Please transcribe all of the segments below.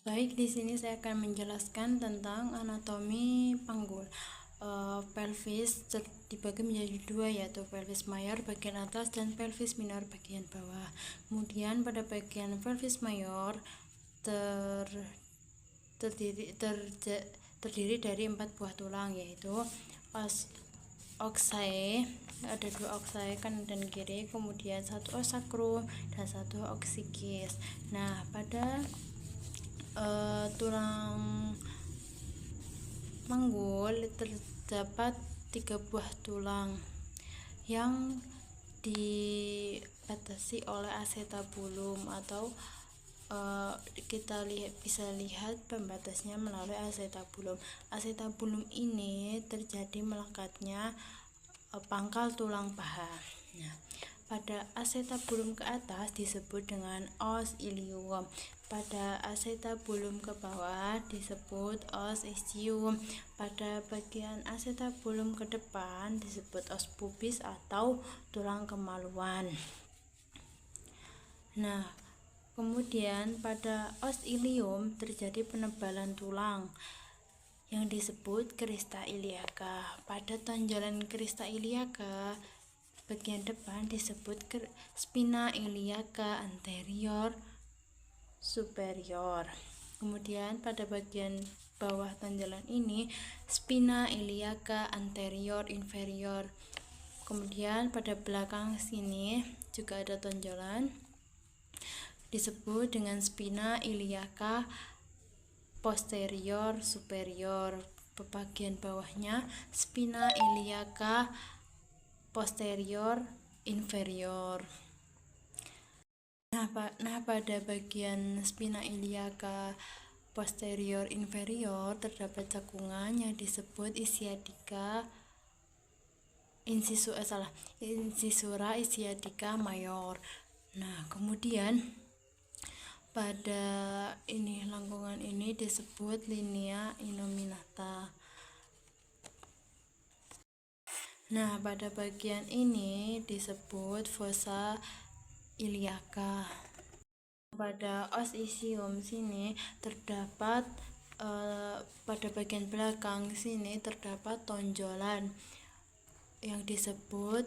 Baik, di sini saya akan menjelaskan tentang anatomi panggul. Pelvis dibagi menjadi dua, yaitu pelvis mayor bagian atas dan pelvis minor bagian bawah. Kemudian pada bagian pelvis mayor terdiri dari 4 buah tulang, yaitu oksai, ada 2 oksai kanan dan kiri, kemudian 1 os sacrum dan 1 oksikis. Nah, pada tulang panggul terdapat 3 buah tulang yang dibatasi oleh acetabulum, atau kita bisa lihat pembatasnya melalui acetabulum. Acetabulum ini terjadi melekatnya pangkal tulang paha. Nah, pada acetabulum ke atas disebut dengan os ilium. Pada acetabulum ke bawah disebut os ischium. Pada bagian acetabulum ke depan disebut os pubis atau tulang kemaluan. Nah, kemudian pada os ilium terjadi penebalan tulang yang disebut crista iliaca. Pada tonjolan crista iliaca bagian depan disebut spina iliaca anterior superior. Kemudian pada bagian bawah tonjolan ini spina iliaca anterior inferior. Kemudian pada belakang sini juga ada tonjolan, disebut dengan spina iliaca posterior superior. Bagian bawahnya spina iliaca posterior inferior. Nah, pada bagian spina iliaca posterior inferior terdapat cekungan yang disebut incisura ischiadica mayor. Nah, kemudian pada lengkungan ini disebut linea innominata. Nah, pada bagian ini disebut fossa iliaca. Pada os ischium sini terdapat pada bagian belakang sini terdapat tonjolan yang disebut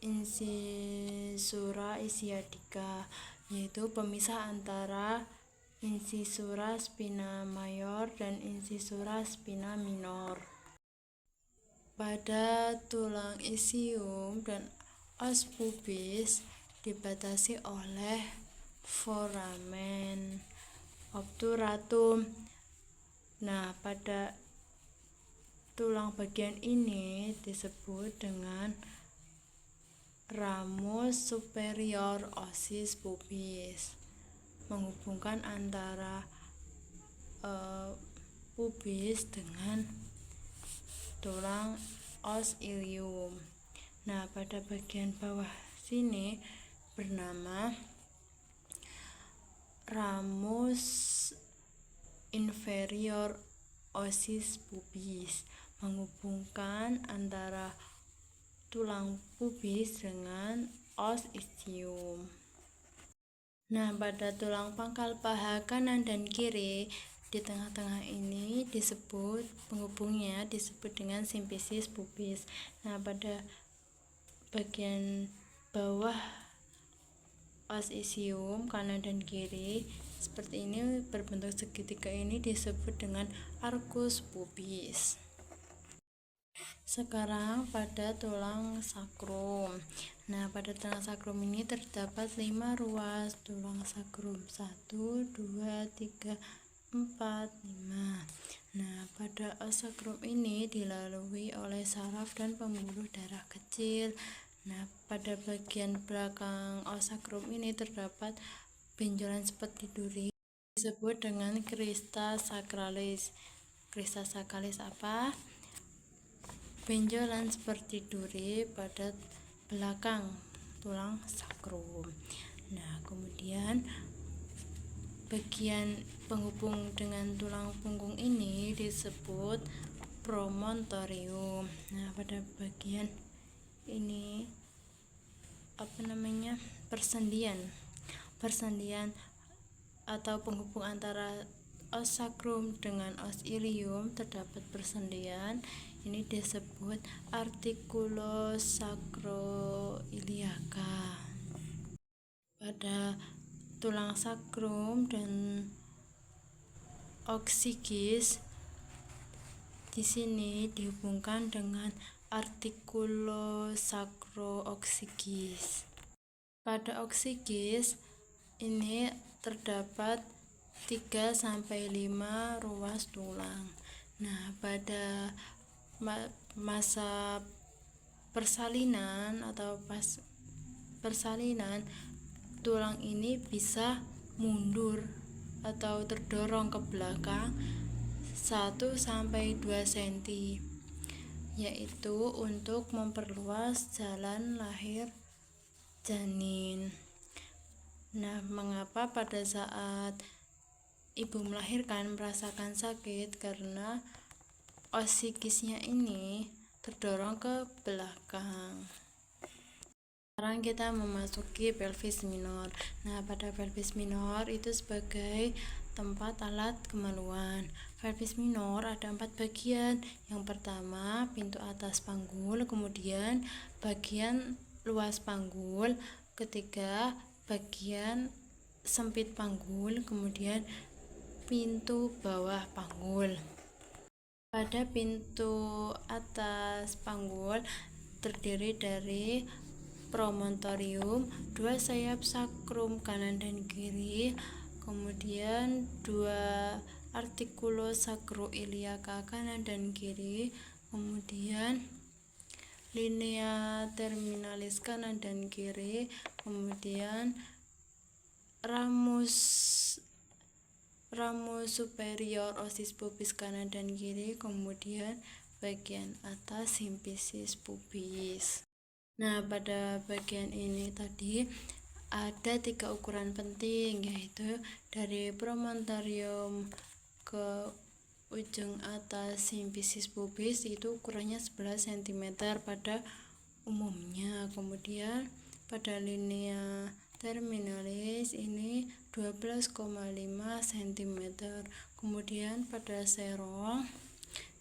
incisura ischiadica, yaitu pemisah antara incisura spina mayor dan incisura spina minor. Pada tulang ischium dan os pubis dibatasi oleh foramen obturatum. Nah, pada tulang bagian ini disebut dengan ramus superior ossis pubis, menghubungkan antara pubis dengan tulang os ilium. Nah, pada bagian bawah sini bernama ramus inferior ossis pubis, menghubungkan antara tulang pubis dengan os ischium. Nah, pada tulang pangkal paha kanan dan kiri di tengah-tengah ini penghubungnya disebut dengan simfisis pubis. Nah, pada bagian bawah os ischium kanan dan kiri seperti ini berbentuk segitiga ini disebut dengan arcus pubis. Sekarang pada tulang sakrum. Nah, pada tulang sakrum ini terdapat 5 ruas tulang sakrum, 1, 2, 3, 4, 5. Nah, pada os sakrum ini dilalui oleh saraf dan pembuluh darah kecil. Nah, pada bagian belakang os sakrum ini terdapat benjolan seperti duri, disebut dengan crista sacralis. Crista sacralis apa? Benjolan seperti duri pada belakang tulang sakrum. Nah, kemudian bagian penghubung dengan tulang punggung ini disebut promontorium. Nah, pada bagian ini persendian atau penghubung antara os sakrum dengan os ilium terdapat persendian, ini disebut artikulosakroiliaka. Pada tulang sakrum dan oksigis di sini dihubungkan dengan artikulosakrooksigis. Pada oksigis ini terdapat 3-5 ruas tulang. Nah, pada masa persalinan atau pas persalinan, tulang ini bisa mundur atau terdorong ke belakang 1-2 cm, yaitu untuk memperluas jalan lahir janin. Nah, mengapa pada saat ibu melahirkan merasakan sakit? Karena oksiggisnya ini terdorong ke belakang. Sekarang kita memasuki pelvis minor. Nah, pada pelvis minor itu sebagai tempat alat kemaluan. Pelvis minor ada 4 bagian. Yang pertama, pintu atas panggul, kemudian bagian luas panggul, ketiga bagian sempit panggul, kemudian pintu bawah panggul. Pada pintu atas panggul terdiri dari promontorium, 2 sayap sakrum kanan dan kiri, kemudian 2 artikulosakroiliaka kanan dan kiri, kemudian linea terminalis kanan dan kiri, kemudian ramus superior osis pubis kanan dan kiri, kemudian bagian atas simfisis pubis. Nah, pada bagian ini tadi ada 3 ukuran penting, yaitu dari promontorium ke ujung atas simfisis pubis itu ukurannya 11 cm pada umumnya. Kemudian pada linea terminalis ini 12,5 cm. Kemudian pada serong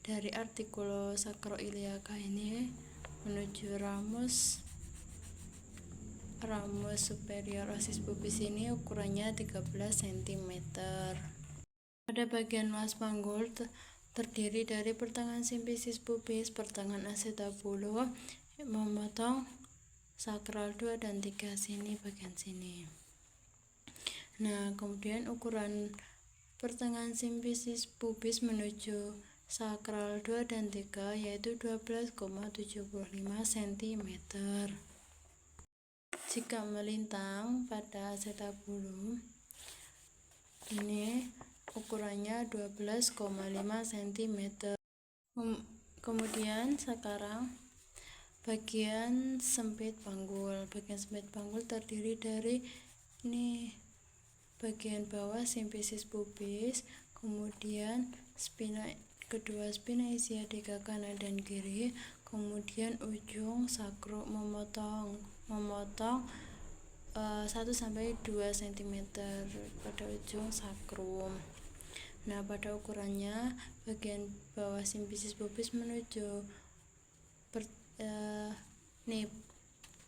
dari artikulosakroiliaka ini menuju ramus superior osis pubis ini ukurannya 13 cm. Pada bagian luas panggul terdiri dari pertengahan simfisis pubis, pertengahan acetabulum, memotong sakral 2 dan 3 sini, bagian sini. Nah, kemudian ukuran pertengahan simfisis pubis menuju sakral 2 dan 3 yaitu 12,75 cm. Jika melintang pada acetabulum ini ukurannya 12,5 cm. Kemudian sekarang bagian sempit panggul. Bagian sempit panggul terdiri dari ini bagian bawah simfisis pubis, kemudian kedua spina ischiadica kanan dan kiri, kemudian ujung sakrum memotong 1-2 cm pada ujung sakrum. Nah, pada ukurannya bagian bawah simfisis pubis menuju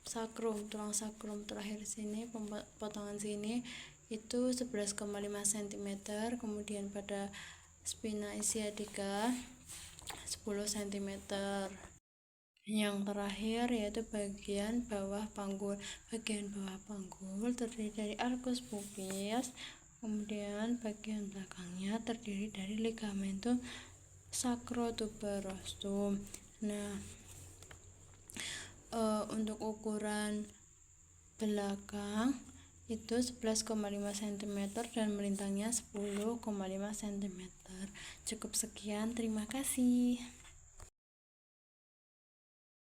sakrum, tulang sakrum terakhir sini, potongan sini itu 11,5 cm, kemudian pada spina ischiadica 10 cm. Yang terakhir yaitu bagian bawah panggul. Bagian bawah panggul terdiri dari arcus pubis, kemudian bagian belakangnya terdiri dari ligamentum sacrotuberosum. Nah, untuk ukuran belakang itu 11,5 cm dan melintangnya 10,5 cm. Cukup sekian, terima kasih.